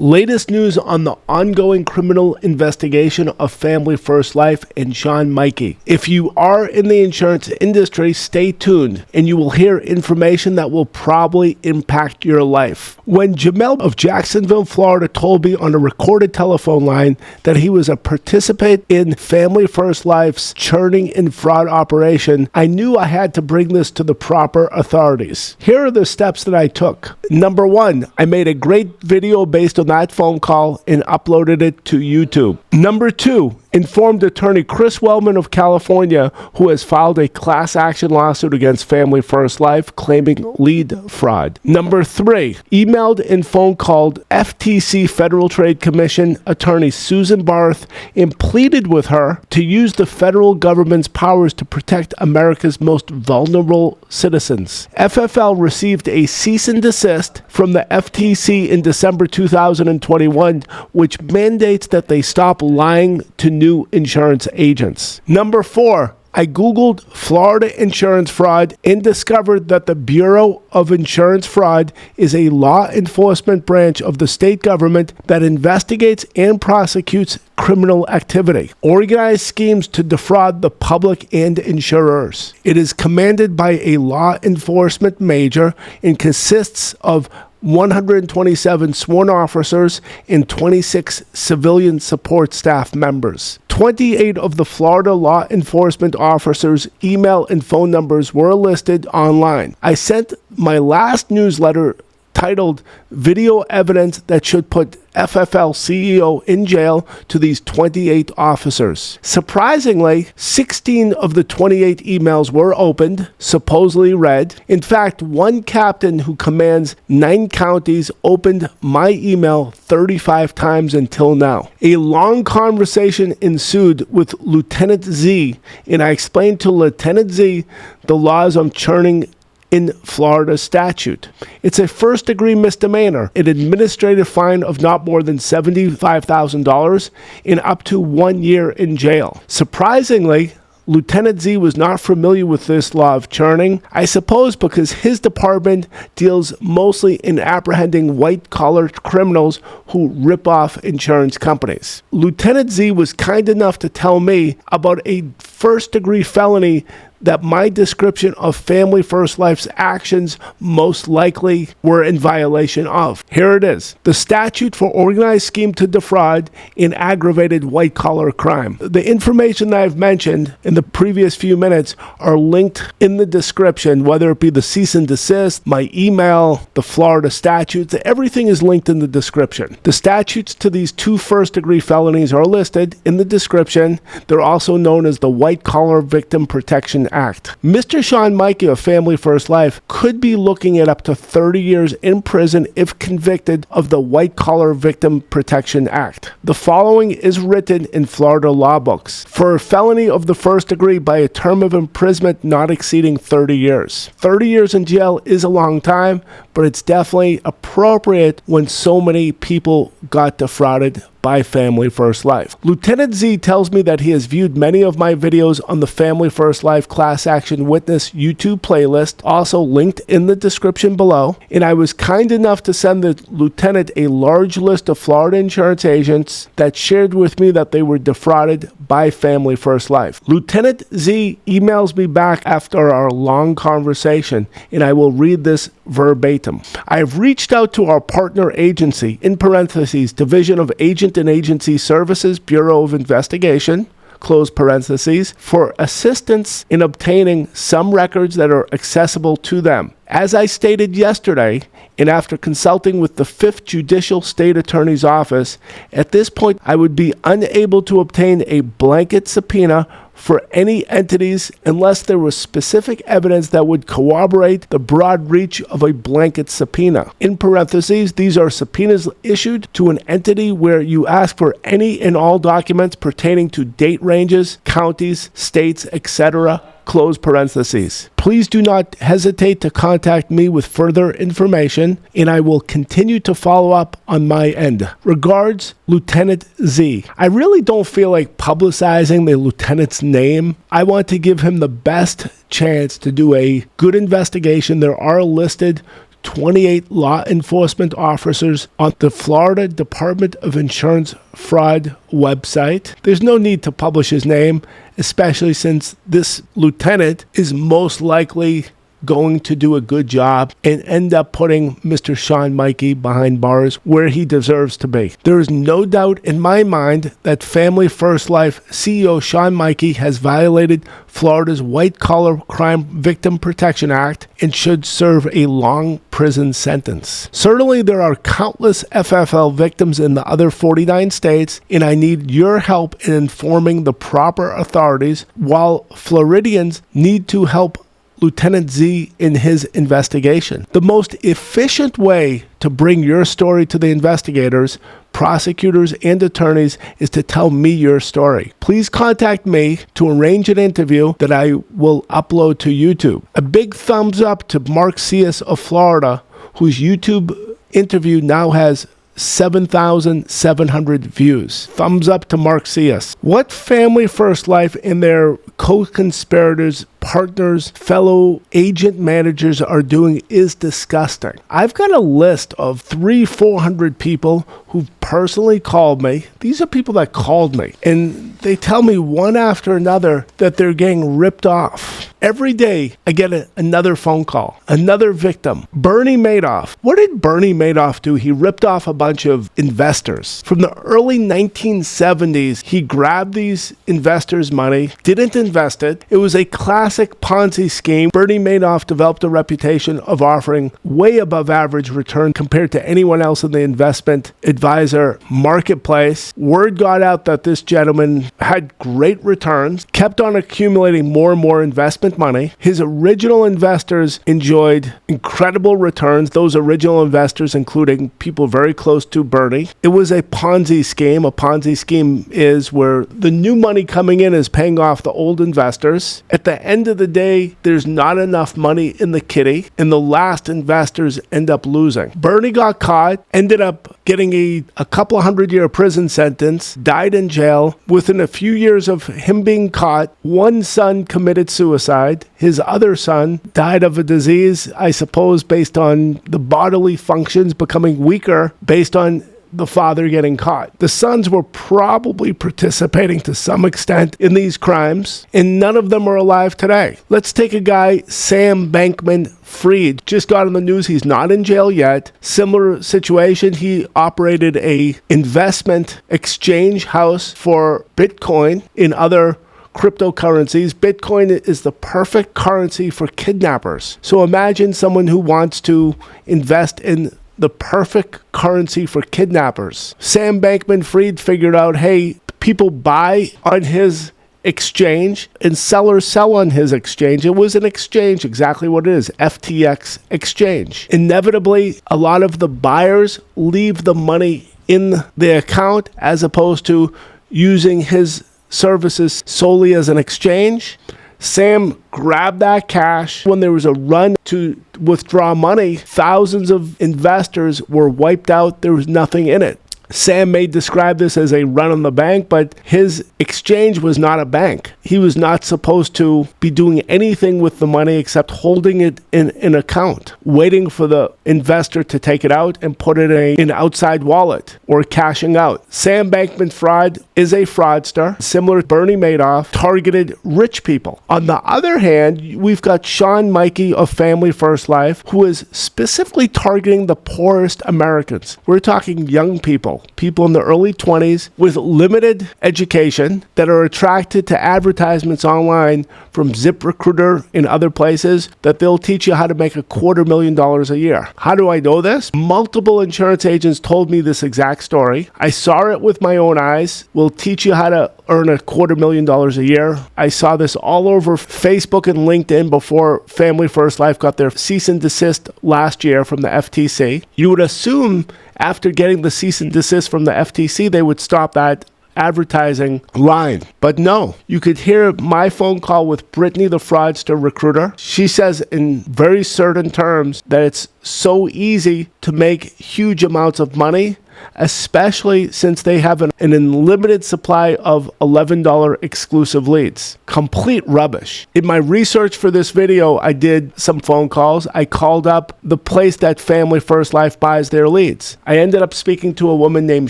Latest news on the ongoing criminal investigation of Family First Life and Sean Mikey. If you are in the insurance industry, stay tuned and you will hear information that will probably impact your life. When Jimel of Jacksonville, Florida told me on a recorded telephone line that he was a participant in Family First Life's churning and fraud operation, I knew I had to bring this to the proper authorities. Here are the steps that I took. Number one, I made a great video based on that phone call and uploaded it to YouTube. Number two, informed attorney Chris Wellman of California, who has filed a class action lawsuit against Family First Life claiming lead fraud. Number three, emailed and phone called FTC Federal Trade Commission attorney Susan Barth and pleaded with her to use the federal government's powers to protect America's most vulnerable citizens. FFL received a cease and desist from the FTC in December 2021, which mandates that they stop lying to new insurance agents. Number four, I Googled Florida insurance fraud and discovered that the Bureau of Insurance Fraud is a law enforcement branch of the state government that investigates and prosecutes criminal activity, organized schemes to defraud the public and insurers. It is commanded by a law enforcement major and consists of 127 sworn officers and 26 civilian support staff members. 28 of the Florida law enforcement officers' email and phone numbers were listed online. I sent my last newsletter titled Video Evidence That Should Put FFL CEO in Jail to these 28 officers. Surprisingly, 16 of the 28 emails were opened, supposedly read. In fact, one captain who commands 9 counties opened my email 35 times until now. A long conversation ensued with Lieutenant Z, and I explained to Lieutenant Z the laws on churning in Florida statute. It's a first-degree misdemeanor, an administrative fine of not more than $75,000 and up to 1 year in jail. Surprisingly, Lieutenant Z was not familiar with this law of churning, I suppose because his department deals mostly in apprehending white-collar criminals who rip off insurance companies. Lieutenant Z was kind enough to tell me about a first-degree felony that my description of Family First Life's actions most likely were in violation of. Here it is. The statute for organized scheme to defraud in aggravated white-collar crime. The information that I've mentioned in the previous few minutes are linked in the description, whether it be the cease and desist, my email, the Florida statutes, everything is linked in the description. The statutes to these 2 first-degree felonies are listed in the description. They're also known as the White-Collar Victim Protection Act. Mr. Sean Mikey of Family First Life could be looking at up to 30 years in prison if convicted of the White Collar Victim Protection Act. The following is written in Florida law books. For a felony of the first degree by a term of imprisonment not exceeding 30 years. 30 years in jail is a long time, but it's definitely appropriate when so many people got defrauded by Family First Life. Lieutenant Z tells me that he has viewed many of my videos on the Family First Life Class Action Witness YouTube playlist, also linked in the description below, and I was kind enough to send the lieutenant a large list of Florida insurance agents that shared with me that they were defrauded by Family First Life. Lieutenant Z emails me back after our long conversation, and I will read this verbatim. I have reached out to our partner agency, in parentheses, Division of Agent and Agency Services, Bureau of Investigation, close parentheses, for assistance in obtaining some records that are accessible to them. As I stated yesterday, and after consulting with the 5th Judicial State Attorney's Office, at this point I would be unable to obtain a blanket subpoena for any entities unless there was specific evidence that would corroborate the broad reach of a blanket subpoena. In parentheses, these are subpoenas issued to an entity where you ask for any and all documents pertaining to date ranges, counties, states, etc. Close parentheses. Please do not hesitate to contact me with further information, and I will continue to follow up on my end. Regards, Lieutenant Z. I really don't feel like publicizing the lieutenant's name. I want to give him the best chance to do a good investigation. There are listed 28 law enforcement officers on the Florida Department of Insurance fraud website. There's no need to publish his name, especially since this lieutenant is most likely going to do a good job and end up putting Mr. Sean Mikey behind bars where he deserves to be. There is no doubt in my mind that Family First Life CEO Sean Mikey has violated Florida's White Collar Crime Victim Protection Act and should serve a long prison sentence. Certainly there are countless FFL victims in the other 49 states, and I need your help in informing the proper authorities, while Floridians need to help Lieutenant Z in his investigation. The most efficient way to bring your story to the investigators, prosecutors, and attorneys is to tell me your story. Please contact me to arrange an interview that I will upload to YouTube. A big thumbs up to Mark Cias of Florida, whose YouTube interview now has 7,700 views. Thumbs up to Mark Cias. What Family First Life and their co-conspirators, partners, fellow agent managers are doing is disgusting. I've got a list of 300-400 people who've personally called me. These are people that called me, and they tell me one after another that they're getting ripped off. Every day I get another phone call, another victim. Bernie Madoff. What did Bernie Madoff do? He ripped off a bunch of investors. From the early 1970s, he grabbed these investors' money, didn't invest it. It was a classic Ponzi scheme. Bernie Madoff developed a reputation of offering way above average return compared to anyone else in the investment advisor marketplace. Word got out that this gentleman had great returns, kept on accumulating more and more investment money. His original investors enjoyed incredible returns. Those original investors, including people very close to Bernie. It was a Ponzi scheme. A Ponzi scheme is where the new money coming in is paying off the old investors. At the end of the day, there's not enough money in the kitty, and the last investors end up losing. Bernie got caught, ended up getting a couple 100-year prison sentence, died in jail. Within a few years of him being caught, one son committed suicide. His other son died of a disease, I suppose, based on the bodily functions becoming weaker based on the father getting caught. The sons were probably participating to some extent in these crimes, and none of them are alive today. Let's take a guy, Sam Bankman-Fried, just got in the news. He's not in jail yet. Similar situation. He operated a investment exchange house for Bitcoin and other cryptocurrencies. Bitcoin is the perfect currency for kidnappers. So imagine someone who wants to invest in the perfect currency for kidnappers. Sam Bankman-Fried figured out, hey, people buy on his exchange and sellers sell on his exchange. It was an exchange, exactly what it is, FTX exchange. Inevitably, a lot of the buyers leave the money in the account as opposed to using his services solely as an exchange. Sam grabbed that cash. When there was a run to withdraw money, thousands of investors were wiped out. There was nothing in it. Sam may describe this as a run on the bank, but his exchange was not a bank. He was not supposed to be doing anything with the money except holding it in an account, waiting for the investor to take it out and put it in an outside wallet or cashing out. Sam Bankman-Fried is a fraudster, similar to Bernie Madoff, targeted rich people. On the other hand, we've got Sean Mikey of Family First Life, who is specifically targeting the poorest Americans. We're talking young people in the early 20s with limited education that are attracted to advertisements online from ZipRecruiter and other places that they'll teach you how to make $250,000 a year. How do I know this? Multiple insurance agents told me this exact story. I saw it with my own eyes. We'll teach you how to earn $250,000 a year. I saw this all over Facebook and LinkedIn before Family First Life got their cease and desist last year from the FTC. You would assume after getting the cease and desist from the FTC, they would stop that advertising line. But no, you could hear my phone call with Brittany, the fraudster recruiter. She says in very certain terms that it's so easy to make huge amounts of money especially since they have an unlimited supply of $11 exclusive leads. Complete rubbish. In my research for this video, I did some phone calls. I called up the place that Family First Life buys their leads. I ended up speaking to a woman named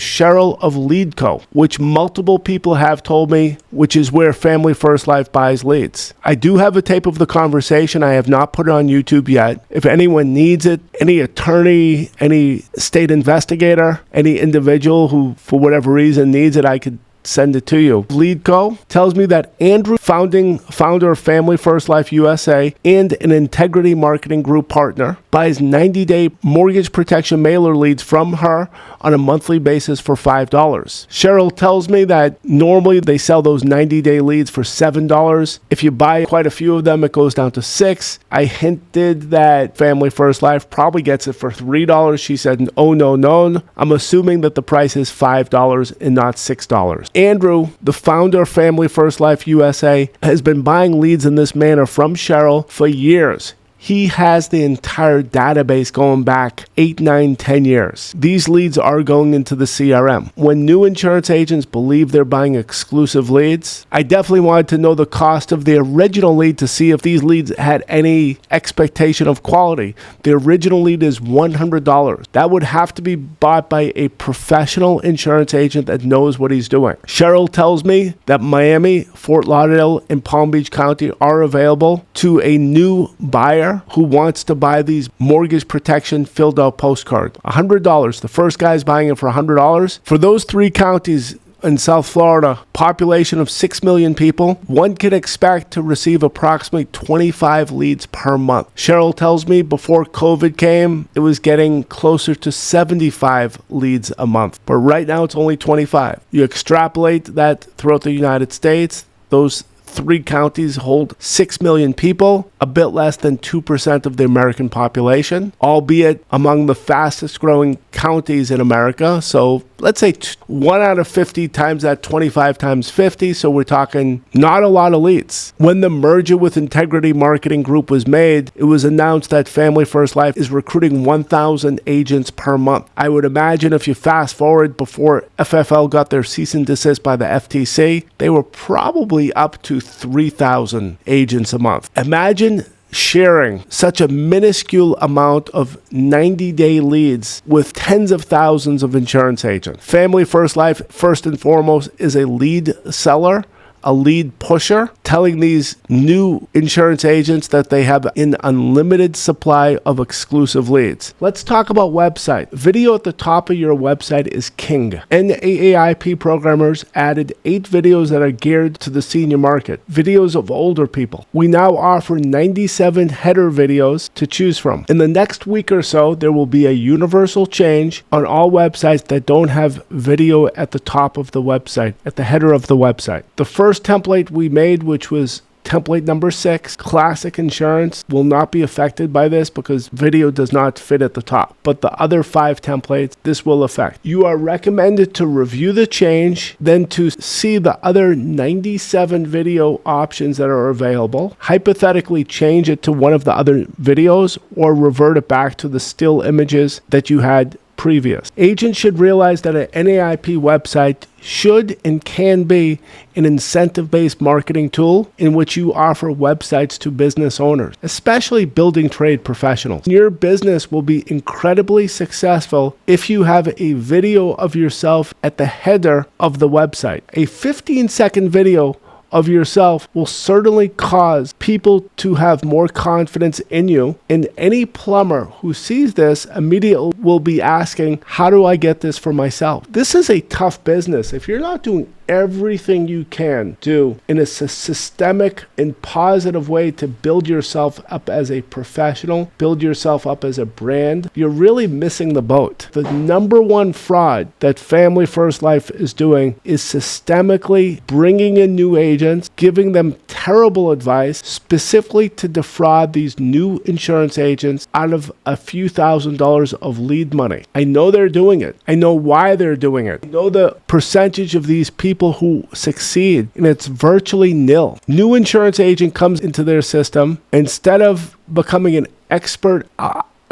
Cheryl of LeadCo, which multiple people have told me, which is where Family First Life buys leads. I do have a tape of the conversation. I have not put it on YouTube yet. If anyone needs it, any attorney, any state investigator, any individual who for whatever reason needs it, I could send it to you. LeadCo tells me that Andrew, founder of Family First Life USA and an Integrity Marketing Group partner, buys 90-day mortgage protection mailer leads from her on a monthly basis for $5. Cheryl tells me that normally they sell those 90-day leads for $7. If you buy quite a few of them, it goes down to $6. I hinted that Family First Life probably gets it for $3. She said, oh, no. I'm assuming that the price is $5 and not $6. Andrew, the founder of Family First Life USA, has been buying leads in this manner from Cheryl for years. He has the entire database going back 8, 9, 10 years. These leads are going into the CRM. When new insurance agents believe they're buying exclusive leads, I definitely wanted to know the cost of the original lead to see if these leads had any expectation of quality. The original lead is $100. That would have to be bought by a professional insurance agent that knows what he's doing. Cheryl tells me that Miami, Fort Lauderdale, and Palm Beach County are available to a new buyer who wants to buy these mortgage protection filled out postcards. $100. The first guy's buying it for $100. For those 3 counties in South Florida, population of 6 million people, one can expect to receive approximately 25 leads per month. Cheryl tells me before COVID came, it was getting closer to 75 leads a month. But right now it's only 25. You extrapolate that throughout the United States, those 3 counties hold 6 million people, a bit less than 2% of the American population, albeit among the fastest growing counties in America. So let's say 1 out of 50 times that, 25 times 50. So we're talking not a lot of leads. When the merger with Integrity Marketing Group was made, it was announced that Family First Life is recruiting 1,000 agents per month. I would imagine if you fast forward before FFL got their cease and desist by the FTC, they were probably up to 3,000 agents a month. Imagine sharing such a minuscule amount of 90-day leads with tens of thousands of insurance agents. Family First Life, first and foremost, is a lead seller, a lead pusher, telling these new insurance agents that they have an unlimited supply of exclusive leads. Let's talk about website. Video at the top of your website is king. NAAIP programmers added 8 videos that are geared to the senior market, videos of older people. We now offer 97 header videos to choose from. In the next week or so, there will be a universal change on all websites that don't have video at the top of the website, at the header of the website. The first template we made, which was template number 6, classic insurance, will not be affected by this because video does not fit at the top. But the other 5 templates, this will affect. You are recommended to review the change, then to see the other 97 video options that are available, hypothetically change it to one of the other videos, or revert it back to the still images that you had previous. Agents should realize that an NAIP website should and can be an incentive-based marketing tool in which you offer websites to business owners, especially building trade professionals. Your business will be incredibly successful if you have a video of yourself at the header of the website. A 15-second video of yourself will certainly cause people to have more confidence in you, and any plumber who sees this immediately will be asking, how do I get this for myself? This is a tough business. If you're not doing everything you can do in a systemic and positive way to build yourself up as a professional, build yourself up as a brand, you're really missing the boat. The number one fraud that Family First Life is doing is systemically bringing in new agents, giving them terrible advice, specifically to defraud these new insurance agents out of a few $1,000s of lead money. I know they're doing it. I know why they're doing it. I know the percentage of these people who succeed, and it's virtually nil. New insurance agent comes into their system. Instead of becoming an expert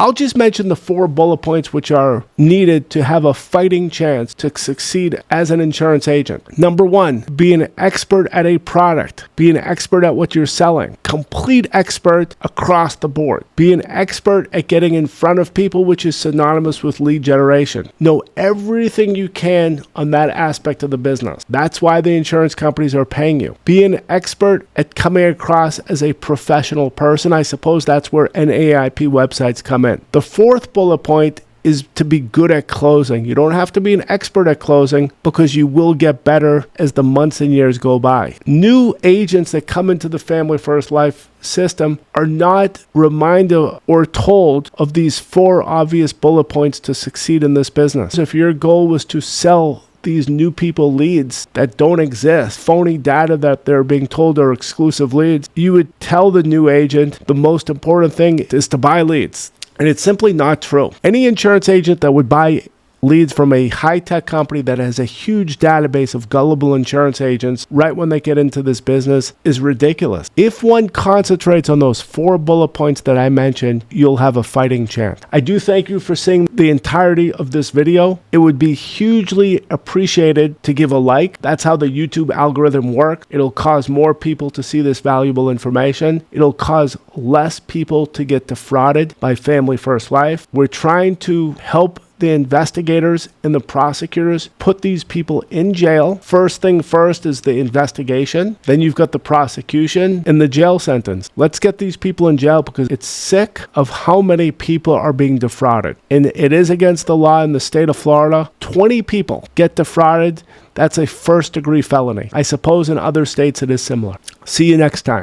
I'll just mention the 4 bullet points which are needed to have a fighting chance to succeed as an insurance agent. Number 1, be an expert at a product. Be an expert at what you're selling. Complete expert across the board. Be an expert at getting in front of people, which is synonymous with lead generation. Know everything you can on that aspect of the business. That's why the insurance companies are paying you. Be an expert at coming across as a professional person. I suppose that's where NAIP websites come in. The 4th bullet point is to be good at closing. You don't have to be an expert at closing because you will get better as the months and years go by. New agents that come into the Family First Life system are not reminded or told of these 4 obvious bullet points to succeed in this business. If your goal was to sell these new people leads that don't exist, phony data that they're being told are exclusive leads, you would tell the new agent the most important thing is to buy leads. And it's simply not true. Any insurance agent that would buy leads from a high-tech company that has a huge database of gullible insurance agents right when they get into this business is ridiculous. If one concentrates on those 4 bullet points that I mentioned, you'll have a fighting chance. I do thank you for seeing the entirety of this video. It would be hugely appreciated to give a like. That's how the YouTube algorithm works. It'll cause more people to see this valuable information. It'll cause less people to get defrauded by Family First Life. We're trying to help the investigators and the prosecutors put these people in jail. First thing first is the investigation. Then you've got the prosecution and the jail sentence. Let's get these people in jail because it's sick of how many people are being defrauded. And it is against the law in the state of Florida. 20 people get defrauded. That's a first-degree felony. I suppose in other states it is similar. See you next time.